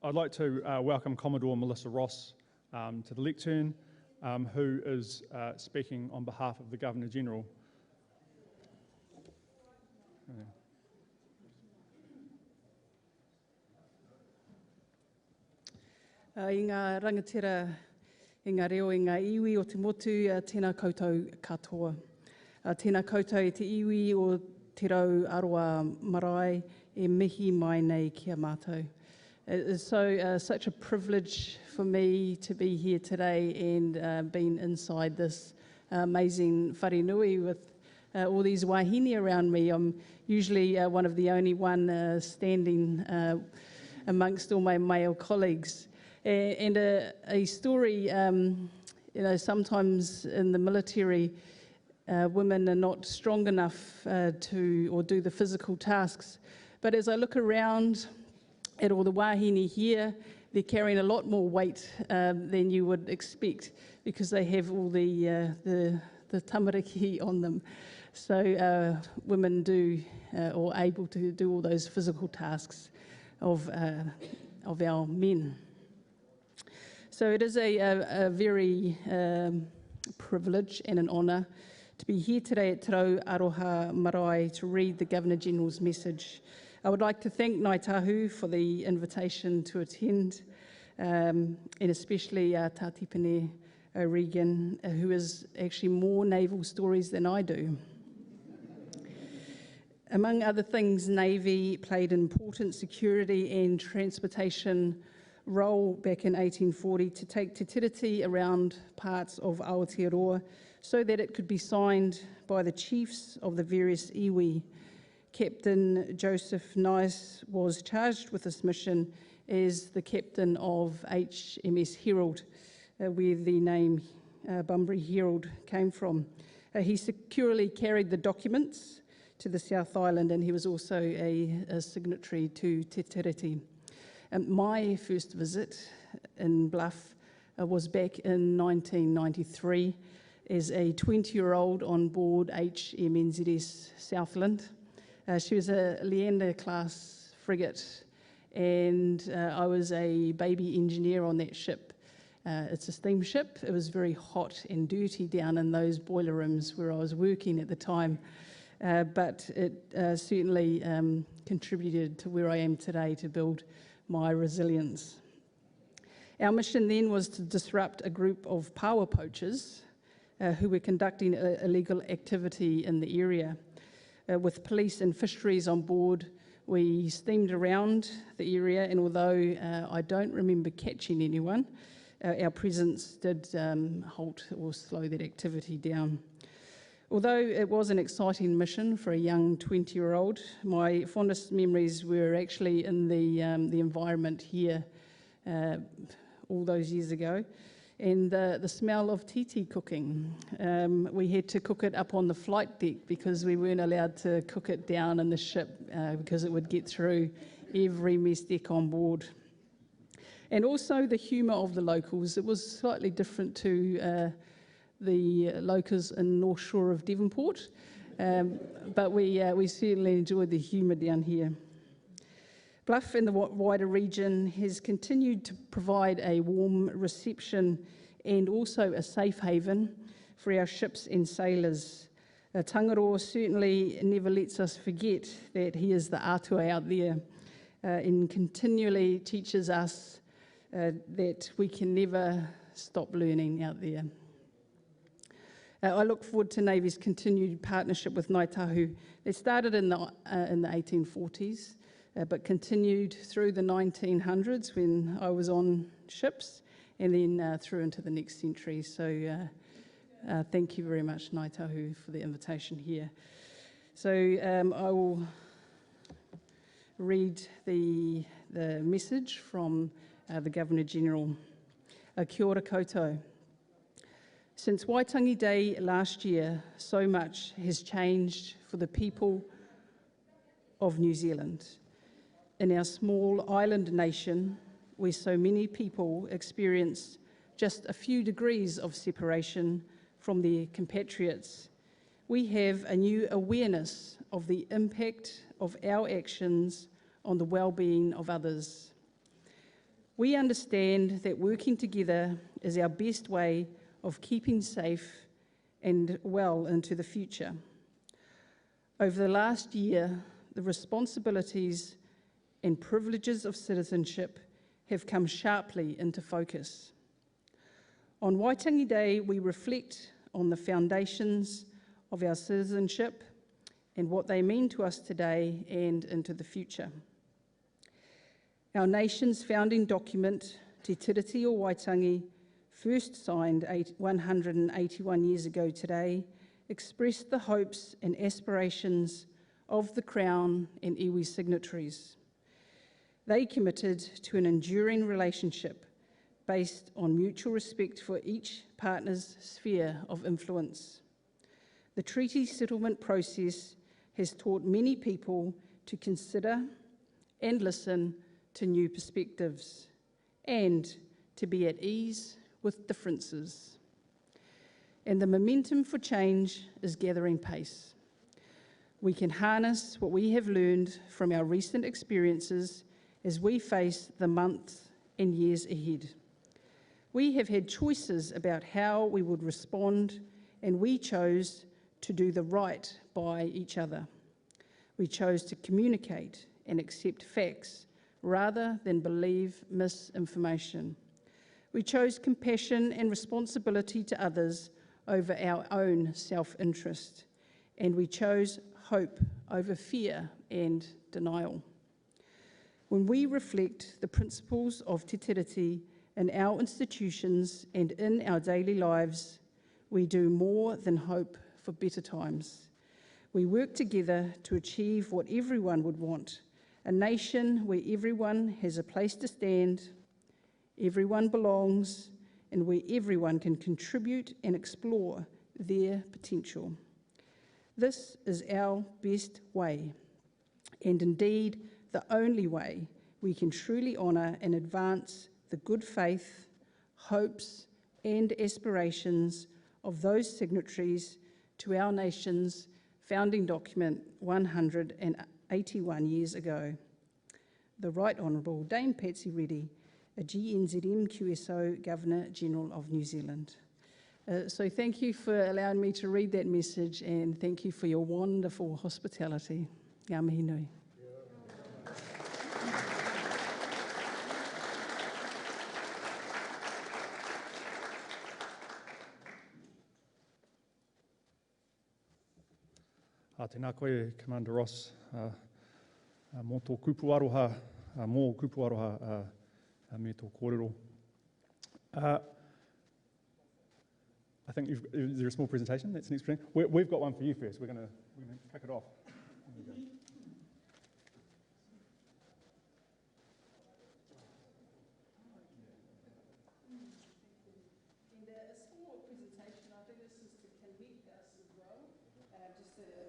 I'd like to welcome Commodore Melissa Ross to the lectern, who is speaking on behalf of the Governor-General. I ngā rangatira, i ngā reo, i ngā iwi o te motu, tēnā koutou katoa. Tēnā koutou i te iwi o te rau aroa marae, e mihi mai nei kia mātou. It is such a privilege for me to be here today and being inside this amazing wharenui with all these wahine around me. I'm usually one of the only one standing amongst all my male colleagues. And a story, sometimes in the military, women are not strong enough to do the physical tasks. But as I look around at all the wahine here, they're carrying a lot more weight than you would expect because they have all the tamariki on them. So women do, or able to do all those physical tasks of our men. So it is a very privilege and an honour to be here today at Te Rau Aroha Marae to read the Governor-General's message. I would like to thank Ngāi Tahu for the invitation to attend, and especially Tātipene O'Regan, who has actually more naval stories than I do. Among other things, Navy played an important security and transportation role back in 1840 to take te tiriti around parts of Aotearoa so that it could be signed by the chiefs of the various iwi. Captain Joseph Nice was charged with this mission as the captain of HMS Herald, where the name Bunbury Herald came from. He securely carried the documents to the South Island, and he was also a signatory to Te Tiriti. My first visit in Bluff was back in 1993 as a 20-year-old on board HMNZS Southland. She was a Leander-class frigate, and I was a baby engineer on that ship. It's a steamship. It was very hot and dirty down in those boiler rooms where I was working at the time, but it certainly contributed to where I am today to build my resilience. Our mission then was to disrupt a group of power poachers who were conducting illegal activity in the area. With police and fisheries on board, we steamed around the area, and although I don't remember catching anyone, our presence did halt or slow that activity down. Although it was an exciting mission for a young 20-year-old, my fondest memories were actually in the environment here all those years ago, and the smell of titi cooking. We had to cook it up on the flight deck because we weren't allowed to cook it down in the ship because it would get through every mess deck on board. And also the humour of the locals. It was slightly different to the locals in North Shore of Devonport, but we certainly enjoyed the humour down here. Bluff and the wider region has continued to provide a warm reception and also a safe haven for our ships and sailors. Tangaroa certainly never lets us forget that he is the atua out there and continually teaches us that we can never stop learning out there. I look forward to Navy's continued partnership with Ngāi Tahu. It started in the 1840s, but continued through the 1900s when I was on ships, and then through into the next century. So thank you very much, Ngāi Tahu, for the invitation here. So I will read the message from the Governor-General. Kia ora koutou. Since Waitangi Day last year, so much has changed for the people of New Zealand. In our small island nation, where so many people experience just a few degrees of separation from their compatriots, we have a new awareness of the impact of our actions on the well-being of others. We understand that working together is our best way of keeping safe and well into the future. Over the last year, the responsibilities and privileges of citizenship have come sharply into focus. On Waitangi Day, we reflect on the foundations of our citizenship and what they mean to us today and into the future. Our nation's founding document, Te Tiriti o Waitangi, first signed 181 years ago today, expressed the hopes and aspirations of the Crown and iwi signatories. They committed to an enduring relationship based on mutual respect for each partner's sphere of influence. The treaty settlement process has taught many people to consider and listen to new perspectives and to be at ease with differences. And the momentum for change is gathering pace. We can harness what we have learned from our recent experiences as we face the months and years ahead. We have had choices about how we would respond, and we chose to do the right by each other. We chose to communicate and accept facts rather than believe misinformation. We chose compassion and responsibility to others over our own self-interest, and we chose hope over fear and denial. When we reflect the principles of Te Tiriti in our institutions and in our daily lives, we do more than hope for better times. We work together to achieve what everyone would want, a nation where everyone has a place to stand, everyone belongs, and where everyone can contribute and explore their potential. This is our best way, and indeed the only way we can truly honour and advance the good faith, hopes, and aspirations of those signatories to our nation's founding document 181 years ago. The Right Honourable Dame Patsy Reddy, a GNZM QSO Governor-General of New Zealand. So thank you for allowing me to read that message, and thank you for your wonderful hospitality. Ngā mihi nui. Tēnā koe, Commander Ross, mō tō kupu aroha, mō kupu aroha me tō kōrero. I think is there a small presentation that's next presentation? We've got one for you first. We're going to kick it off. And a small presentation, I think this is to connect us as well, just